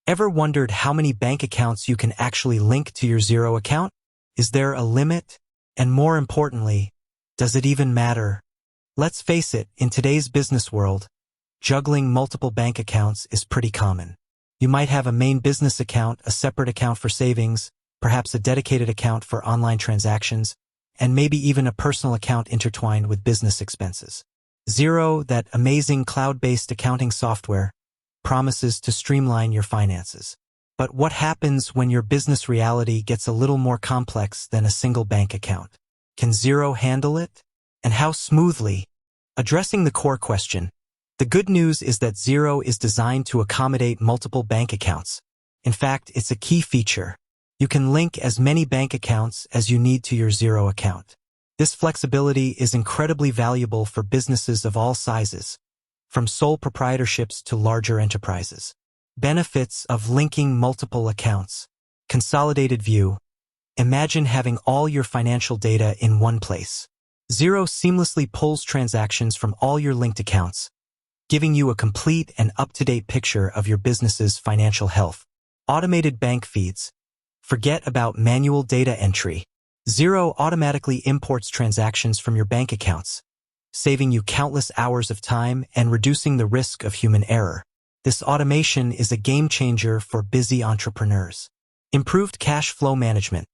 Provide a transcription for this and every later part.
Ever wondered how many bank accounts you can actually link to your Xero account? Is there a limit? And more importantly, does it even matter? Let's face it, in today's business world, juggling multiple bank accounts is pretty common. You might have a main business account, a separate account for savings, perhaps a dedicated account for online transactions, and maybe even a personal account intertwined with business expenses. Xero, that amazing cloud-based accounting software, promises to streamline your finances. But what happens when your business reality gets a little more complex than a single bank account? Can Xero handle it? And how smoothly? Addressing the core question, the good news is that Xero is designed to accommodate multiple bank accounts. In fact, it's a key feature. You can link as many bank accounts as you need to your Xero account. This flexibility is incredibly valuable for businesses of all sizes, from sole proprietorships to larger enterprises. Benefits of linking multiple accounts. Consolidated view. Imagine having all your financial data in one place. Xero seamlessly pulls transactions from all your linked accounts, giving you a complete and up-to-date picture of your business's financial health. Automated bank feeds. Forget about manual data entry. Xero automatically imports transactions from your bank accounts, saving you countless hours of time and reducing the risk of human error. This automation is a game changer for busy entrepreneurs. Improved cash flow management.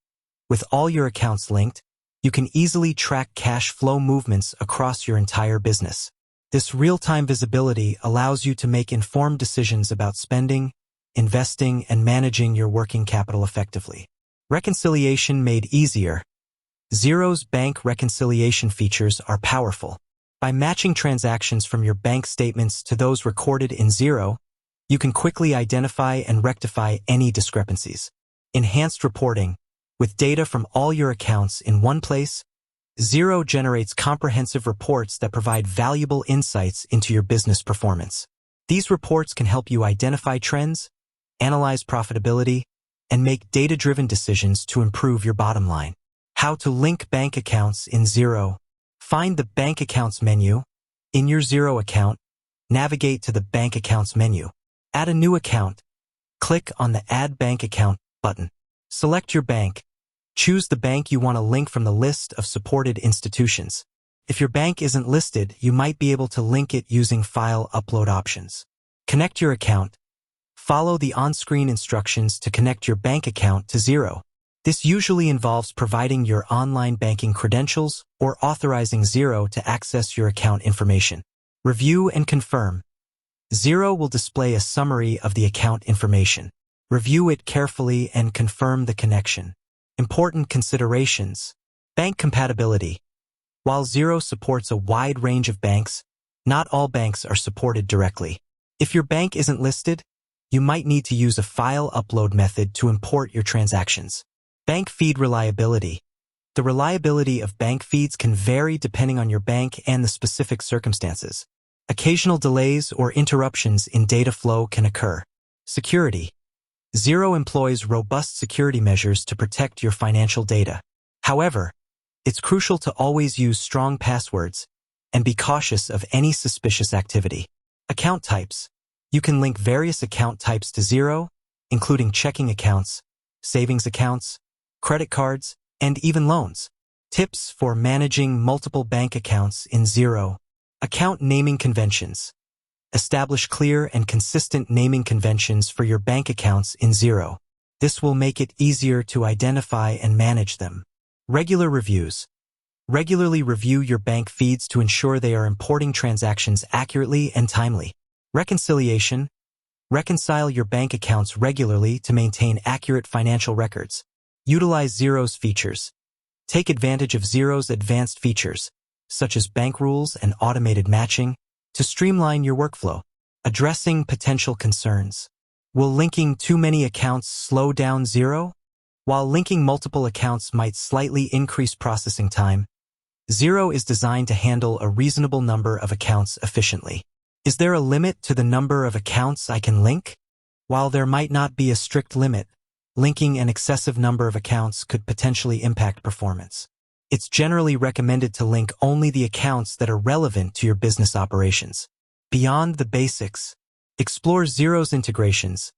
With all your accounts linked, you can easily track cash flow movements across your entire business. This real-time visibility allows you to make informed decisions about spending, investing, and managing your working capital effectively. Reconciliation made easier. Xero's bank reconciliation features are powerful. By matching transactions from your bank statements to those recorded in Xero, you can quickly identify and rectify any discrepancies. Enhanced reporting. With data from all your accounts in one place, Xero generates comprehensive reports that provide valuable insights into your business performance. These reports can help you identify trends, analyze profitability, and make data-driven decisions to improve your bottom line. How to link bank accounts in Xero. Find the Bank Accounts menu. In your Xero account, navigate to the Bank Accounts menu. Add a new account. Click on the Add Bank Account button. Select your bank. Choose the bank you want to link from the list of supported institutions. If your bank isn't listed, you might be able to link it using file upload options. Connect your account. Follow the on-screen instructions to connect your bank account to Xero. This usually involves providing your online banking credentials or authorizing Xero to access your account information. Review and confirm. Xero will display a summary of the account information. Review it carefully and confirm the connection. Important considerations. Bank compatibility. While Xero supports a wide range of banks, not all banks are supported directly. If your bank isn't listed, you might need to use a file upload method to import your transactions. Bank feed reliability. The reliability of bank feeds can vary depending on your bank and the specific circumstances. Occasional delays or interruptions in data flow can occur. Security. Xero employs robust security measures to protect your financial data. However, it's crucial to always use strong passwords and be cautious of any suspicious activity. Account types. You can link various account types to Xero, including checking accounts, savings accounts, credit cards, and even loans. Tips for managing multiple bank accounts in Xero. Account naming conventions. Establish clear and consistent naming conventions for your bank accounts in Xero. This will make it easier to identify and manage them. Regular reviews. Regularly review your bank feeds to ensure they are importing transactions accurately and timely. Reconciliation. Reconcile your bank accounts regularly to maintain accurate financial records. Utilize Xero's features. Take advantage of Xero's advanced features, such as bank rules and automated matching, to streamline your workflow. Addressing potential concerns. Will linking too many accounts slow down Xero? While linking multiple accounts might slightly increase processing time, Xero is designed to handle a reasonable number of accounts efficiently. Is there a limit to the number of accounts I can link? While there might not be a strict limit, linking an excessive number of accounts could potentially impact performance. It's generally recommended to link only the accounts that are relevant to your business operations. Beyond the basics, explore Xero's integrations.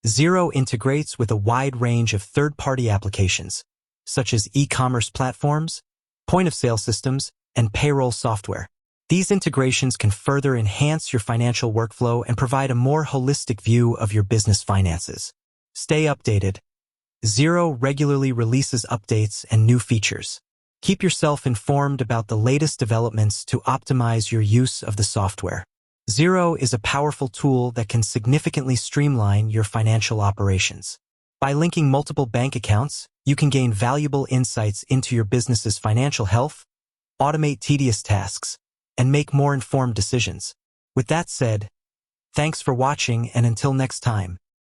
Xero integrates with a wide range of third-party applications, such as e-commerce platforms, point-of-sale systems, and payroll software. These integrations can further enhance your financial workflow and provide a more holistic view of your business finances. Stay updated. Xero regularly releases updates and new features. Keep yourself informed about the latest developments to optimize your use of the software. Xero is a powerful tool that can significantly streamline your financial operations. By linking multiple bank accounts, you can gain valuable insights into your business's financial health, automate tedious tasks, and make more informed decisions. With that said, thanks for watching, and until next time.